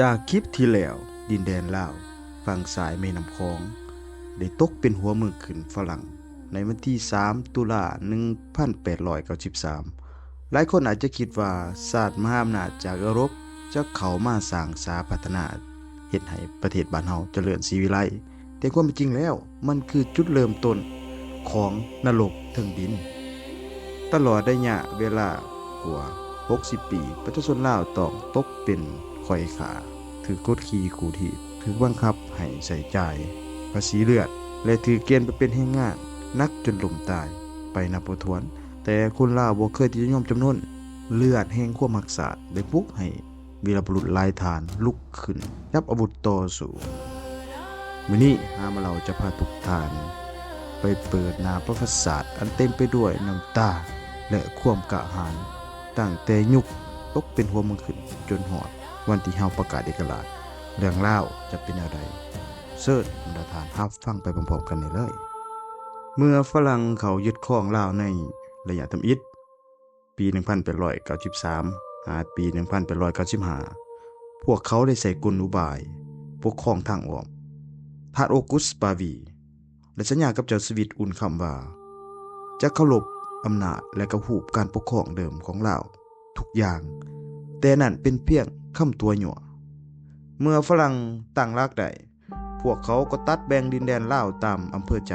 จากคลิปที่แล้วดินแดนลาวฝั่งซ้ายแม่น้ำคองได้ตกเป็นหัวเมืองขึ้นฝรั่งในวันที่3ตุลา1893หลายคนอาจจะคิดว่าศาสตร์มหาอำนาจจากยุโรปจะเข้ามาสร้างสาพัฒนาเฮ็ดให้ประเทศบ้านเฮาเจริญสีวิไลแต่ความเป็นจริงแล้วมันคือจุดเริ่มต้นของนรกถึงดินตลอดระยะเวลากว่า60 ปีประชาชนลาวต้องตกเป็นข่อยขาถือกดขี่ขู่ถีบถือบังคับให้ใส่จ่ายภาษีเลือดและถือเกณฑ์ไปเป็นแรงงานนักจนล้มตายไปนับบ่ถ้วนแต่คนลาวบ่เคยที่จะยอมจำนนเลือดแห่งความรักษาได้ปลุกให้วีรบุรุษหลายทานลุกขึ้นจับอาวุธต่อสู้มื้อนี้มาเราจะพาทุกท่านไปเปิดหน้าประวัติศาสตร์อันเต็มไปด้วยน้ำตาและความกะหายตั้งแต่ยุคตกเป็นหัวเมืองขึ้นจนหอดวันที่เฮาประกาศเอกราชเรื่องราวจะเป็นแนวใดเสิร์ชบรรดาทานรับฟังไปพร้อมๆกันเลยเมื่อฝรั่งเขายึดครองลาวในระยะทำอิฐปี1893ปี1895พวกเขาได้ใส่กลอุบายปกครองทางอ้อมทาสโอกุสปาวีได้สัญญากับเจ้าสวิตอุ่นคำว่าจะเคารพอำนาจและก็ฮู้การปกครองเดิมของลาวทุกอย่างแต่นั่นเป็นเพียงคำตัวหยั่วเมื่อฝรั่งตั้งรากได้พวกเขาก็ตัดแบ่งดินแดนลาวตามอำเภอใจ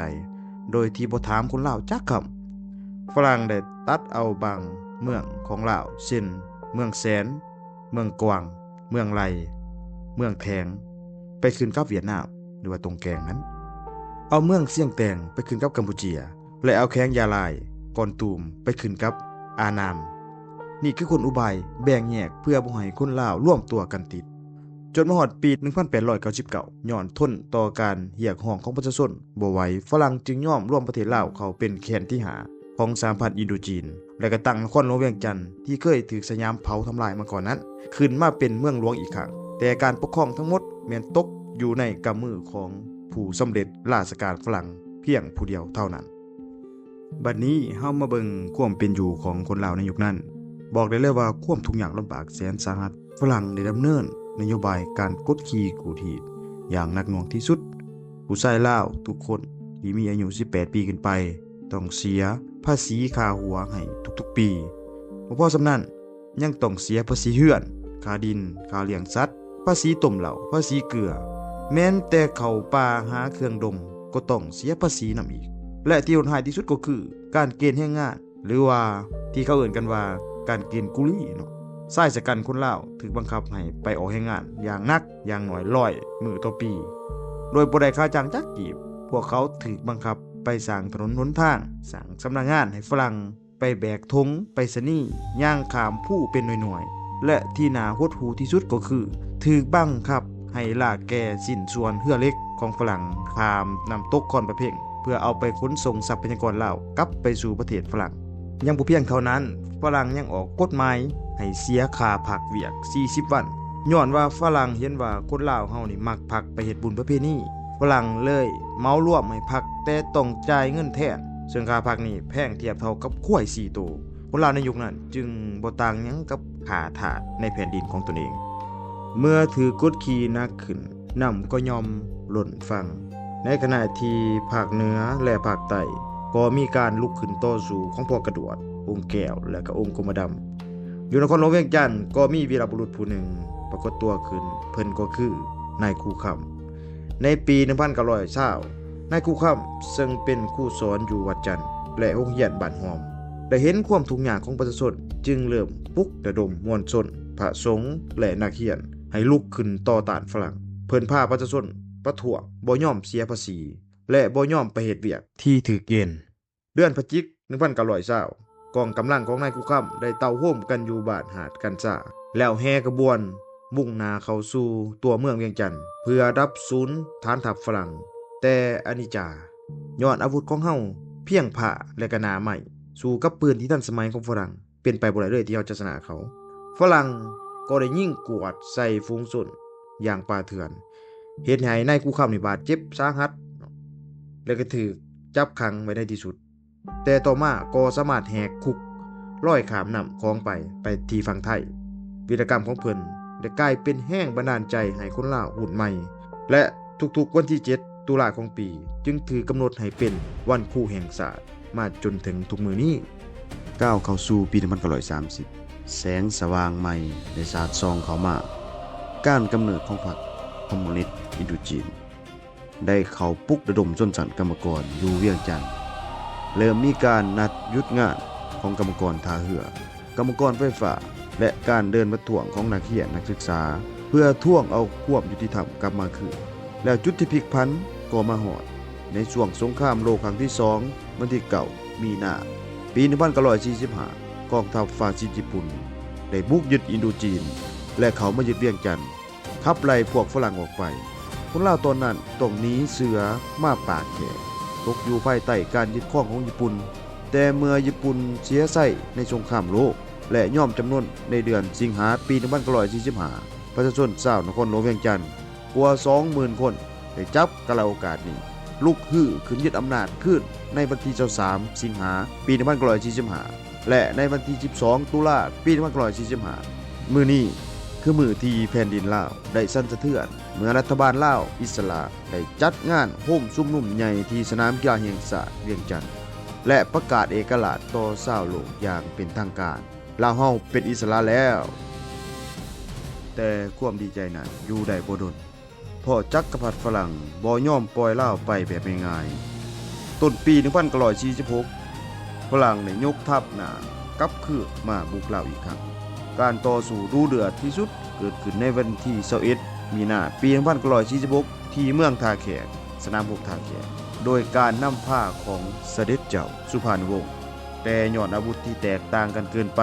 โดยที่บ่ถามคนลาวจักคำฝรั่งได้ตัดเอาบางเมืองของลาวเช่นเมืองแสนเมืองกวางเมืองไลเมืองแทงไปคืนกับเวียดนามหรือว่าตรงแกงนั้นเอาเมืองเสียงแตงไปคืนกับกัมพูเชียและเอาแข้งยาลายกอนตูมไปคืนกับอานามนี่คือคนอุบายแบ่งแยกเพื่อบ่ให้คนลาวร่วมตัวกันติดจนมาฮอดปี1899ย้อนทนต่อการเรียกร้องของประชาชนบ่ไหวฝรั่งจึงยอมร่วมประเทศลาวเข้าเป็นแคว้นที่5ของสหพันธ์อินโดจีนและก็ตั้งนครหลวงเวียงจันทน์ที่เคยถูกสยามเผาทำลายมาก่อนนั้นขึ้นมาเป็นเมืองหลวงอีกครั้งแต่การปกครองทั้งหมดแม้นตกอยู่ในกำมือของผู้สำเร็จราชการฝรั่งเพียงผู้เดียวเท่านั้นบัดนี้เฮามาเบิ่งความเป็นอยู่ของคนลาวในยุคนั้นบอกได้เลยว่าความทุกข์ยากลำบากแสนสาหัสฝรั่งได้ดำเนินนโยบายการกดขี่ขู่ถีบอย่างหนักหน่วงที่สุดผู้ชายลาวทุกคนที่มีอายุ18 ปีขึ้นไปต้องเสียภาษีค่าหัวให้ทุกๆปีบ่พอสำนั้นยังต้องเสียภาษีเรือนค่าดินค่าเลี้ยงสัตว์ภาษีต้มเหล้าภาษีเกลือแม้นแต่เข้าป่าหาเครื่องดมก็ต้องเสียภาษีนำอีกและที่โหดร้ายที่สุดก็คือการเกณฑ์แรงงานหรือว่าที่เขาเอิ้นกันว่าการเกณฑ์กุลีเนาะชายชะกันคนลาวถูกบังคับให้ไปออกแรงงานอย่างหนักอย่างน้อย100มื้อต่อปีโดยบ่ได้ค่าจ้างจักกีบพวกเขาถูกบังคับไปสร้างถนนหนทางสร้างสำนักงานให้ฝรั่งไปแบกธงไปรษณีย์ย่างข้ามผู้เป็นหน่วยๆและที่น่าหดหู่ที่สุดก็คือถูกบังคับให้ลากแก่สิ้นส่วนเรือเล็กของฝรั่งข้ามน้ำตกคอนประเพ่งเพื่อเอาไปขนส่งทรัพยากรลาวกลับไปสู่ประเทศฝรั่งยังบ่เพียงเท่านั้นฝรั่งยังออกกฎหมายให้เสียค่าพักเวียก40 วันย้อนว่าฝรั่งเห็นว่าคนลาวเฮานี่มักพักไปเฮ็ดบุญประเพณีฝรั่งเลยเมาร่วมให้พักแต่ต้องจ่ายเงินแทนซึ่งค่าพักนี่แพงเทียบเท่ากับควาย4ตัวคนลาวในยุคนั้นจึงบ่ต่างหยังกับข้าทาสในแผ่นดินของตนเองเมื่อถือกดขี่หนักขึ้นน้ำก็ยอมล้นฝั่งในขณะที่ภาคเหนือและภาคใต้ก็มีการลุกขึ้นต่อสู้ของพวกกระดวดองค์แก้วและก็องค์กรมดำอยู่นครหลวงเวียงจันทน์ก็มีวีรบุรุษผู้หนึ่งปรากฏตัวขึ้นเพิ่นก็คือนายครูคำในปี1920นายครูคำซึ่งเป็นครูสอนอยู่วัดจันทน์และโรงเรียนบ้านหอมได้เห็นความทุกข์ยากของประชาชนจึงเริ่มปลุกระดมมวลชนพระสงฆ์และนักเรียนให้ลุกขึ้นต่อต้านฝรั่งเพิ่นพาประชาชนประท้วงบ่ยอมเสียภาษีและบ่ยอมไปเฮ็ดเวียกที่ถูกเกณฑ์เดือนพฤศจิกายน1920กองกำลังของนายครูคำได้เต่าโฮมกันอยู่บ้านหาดกันซ่าแล้วแห่กระบวนมุ่งหน้าเข้าสู่ตัวเมืองเวียงจันทน์เพื่อรับศูนย์ฐานทัพฝรั่งแต่อนิจจาย้อนอาวุธของเฮาเพียงผ้าและก็หน้าไม้สู้กับปืนที่ทันสมัยของฝรั่งเป็นไปบ่ได้เลยที่เฮาจะชนะเขาฝรั่งก็ได้ยิงกวดใส่ฝูงชนอย่างป่าเถื่อนเฮ็ดให้นายครูคำนี่บาดเจ็บสาหัสและก็ถูกจับขังไว้ในที่สุดแต่ต่อมาก็สามารถแหกคุกลอยข้ามน้ำคลองไปที่ฝั่งไทยวีรกรรมของเพิ่น และกลายเป็นแห้งบันดาลใจให้คนลาวรุ่นใหม่และทุกๆวันที่7ตุลาของปีจึงถือกำหนดให้เป็นวันครูแห่งศาสตร์มาจนถึงทุกมื้อนี้ก้าวเข้าสู่ปี1930แสงสว่างใหม่ได้สาดส่องเข้ามาการกำเนิดของพรรคคอมมิวนิสต์อินโดจีนได้เข้าปลุกระดมชนชั้นกรรมกรอยู่เวียงจันทน์เริ่มมีการนัดหยุดงานของกรรมกรท่าเรือกรรมกรไฟฟ้าและการเดินประท้วงของนักเรียนนักศึกษาเพื่อท้วงเอาความยุติธรรมกลับมาคืนแล้วจุดที่พลิกผันก็มาฮอดในช่วงสงครามโลกครั้งที่2วันที่9มีนาปี1945กองทัพฟาสซิสต์ญี่ปุ่นได้บุกยึดอินโดจีนและเขามายึดเวียงจันทน์ขับไล่พวกฝรั่งออกไปคนลาวตอนนั้นต้องหนีเสือมาปากแขกตกอยู่ภายใต้การยึดครองของญี่ปุ่นแต่เมื่อญี่ปุ่นเสียไส้ในสงครามโลกและยอมจำนนในเดือนสิงหาปี1945ประชาชนชาวนครหลวงเวียงจันทน์กว่า 20,000 คนได้จับกะละโอกาสนี้ลุกฮือขึ้นยึดอำนาจขึ้นในวันที่23สิงหาปี1945และในวันที่12ตุลาปี1945มื้อนี้คือมื้อที่แผ่นดินลาวได้สั่นสะเทือนเมื่อรัฐบาลลาวอิสระได้จัดงานโฮมชุมนุมใหญ่ที่สนามกีฬาแห่งชาติเวียงจันทน์และประกาศเอกราชต่อชาวโลกอย่างเป็นทางการลาวเฮาเป็นอิสระแล้วแต่ความดีใจนั้นอยู่ได้บ่ดนเพราะจักรพรรดิฝรั่งบ่ยอมปล่อยลาวไปแบบง่ายๆต้นปี1946ฝรั่งได้ยกทัพหน้ากลับคืนมาบุกลาวอีกครั้งการต่อสู้ดุเดือดที่สุดเกิดขึ้นในวันที่21มีนาปี1946ที่เมืองท่าแขกสนามรบท่าแขกโดยการนำผ้าของเสด็จเจ้าสุพรรณวงศ์แต่ย้อนอาวุธที่แตกต่างกันเกินไป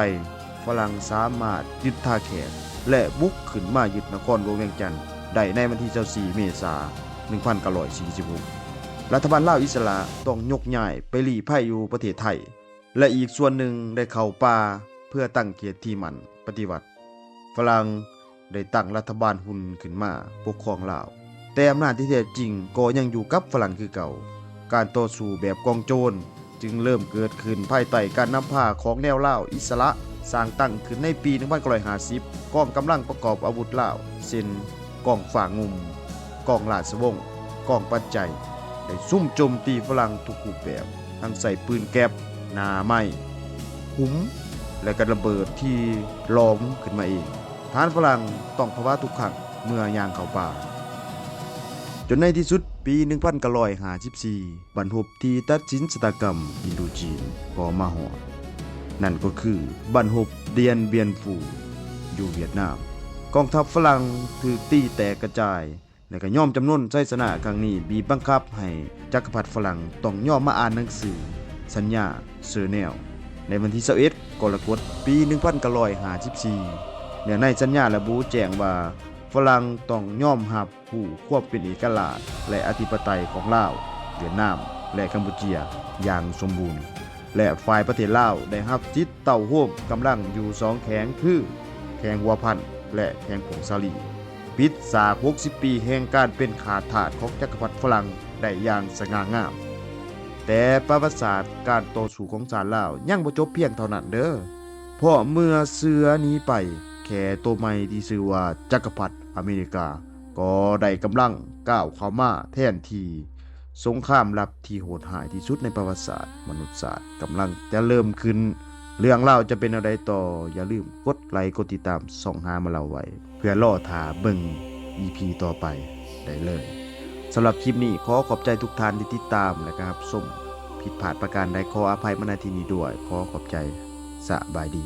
ฝรั่งสามารถยึดท่าแขกและบุกขึ้นมายึดนครหลวงเวียงจันทน์ได้ในวันที่24เมษายน1946รัฐบาลลาวอิสระต้องยกย้ายไปลี้ภัยอยู่ประเทศไทยและอีกส่วนหนึ่งได้เข้าป่าเพื่อตั้งเกียรติมั่นปฏิวัติฝรั่งได้ตั้งรัฐบาลหุ่นขึ้นมาปกครองลาวแต่อำนาจที่แท้จริงก็ยังอยู่กับฝรั่งคือเก่าการต่อสู้แบบกองโจรจึงเริ่มเกิดขึ้นภายใต้การนำพาของแนวลาวอิสระสร้างตั้งขึ้นในปี1950กองกำลังประกอบอาวุธลาวเช่นกองฝ่างุมกองราชวงศ์กองปัจจัยได้ซุ่มโจมตีฝรั่งทุกรูปแบบทั้งใส่ปืนแก๊ปหน้าไม้หุมและกระเบิดที่ล้อมขึ้นมาเองทหารฝรั่งต้องภาวะทุกครั้งเมื่อย่างเข้าป่าจนในที่สุดปี1954บรรพบที่ตัดสินชะตากรรมอินโดจีนก็มาฮอดนั่นก็คือบรรพบเดียนเบียนฟูอยู่เวียดนามกองทัพฝรั่งถูกตีแตกกระจายและก็ยอมจำนนชัยชนะครั้งนี้บีบบังคับให้จักรพรรดิฝรั่งต้องยอมมาอ่านหนังสือสัญญาเซอร์เนลในวันที่21กรกฎาคมปี1954และในสัญญาระบุแจ้งว่าฝรั่งต้องยอมรับผู้ควบเป็นเอกราชและอธิปไตยของลาวเวียดนามและกัมพูชาอย่างสมบูรณ์และฝ่ายประเทศลาวได้รับจิตเต้าโฮมกำลังอยู่2แข็งคือแข็งหัวพันและแข็งผงสาลีปิดฉาก60 ปีแห่งการเป็นขาทาสของจักรพรรดิฝรั่งได้อย่างสง่างามแต่ประวัติศาสตร์การต่อสู้ของชาติลาวยังบ่จบเพียงเท่านั้นเด้อเพราะเมื่อเสือหนีไปแค่ตัวใหม่ที่ชื่อว่าจักรพรรดิอเมริกาก็ได้กำลังก้าวเข้ามาแทนที่สงครามลับที่โหดร้ายที่สุดในประวัติศาสตร์มนุษยศาสตร์กำลังจะเริ่มขึ้นเรื่องราวจะเป็นอะไรต่ออย่าลืมกดไลค์กดติดตามส่องหามาเล่าไว้เพื่อรอท่าเบิ่ง EP ต่อไปได้เลยสำหรับคลิปนี้ขอขอบใจทุกท่านที่ติดตามและก็รับชมผิดพลาดประการใดขออภัยมาณที่นี้ด้วยขอขอบใจสบายดี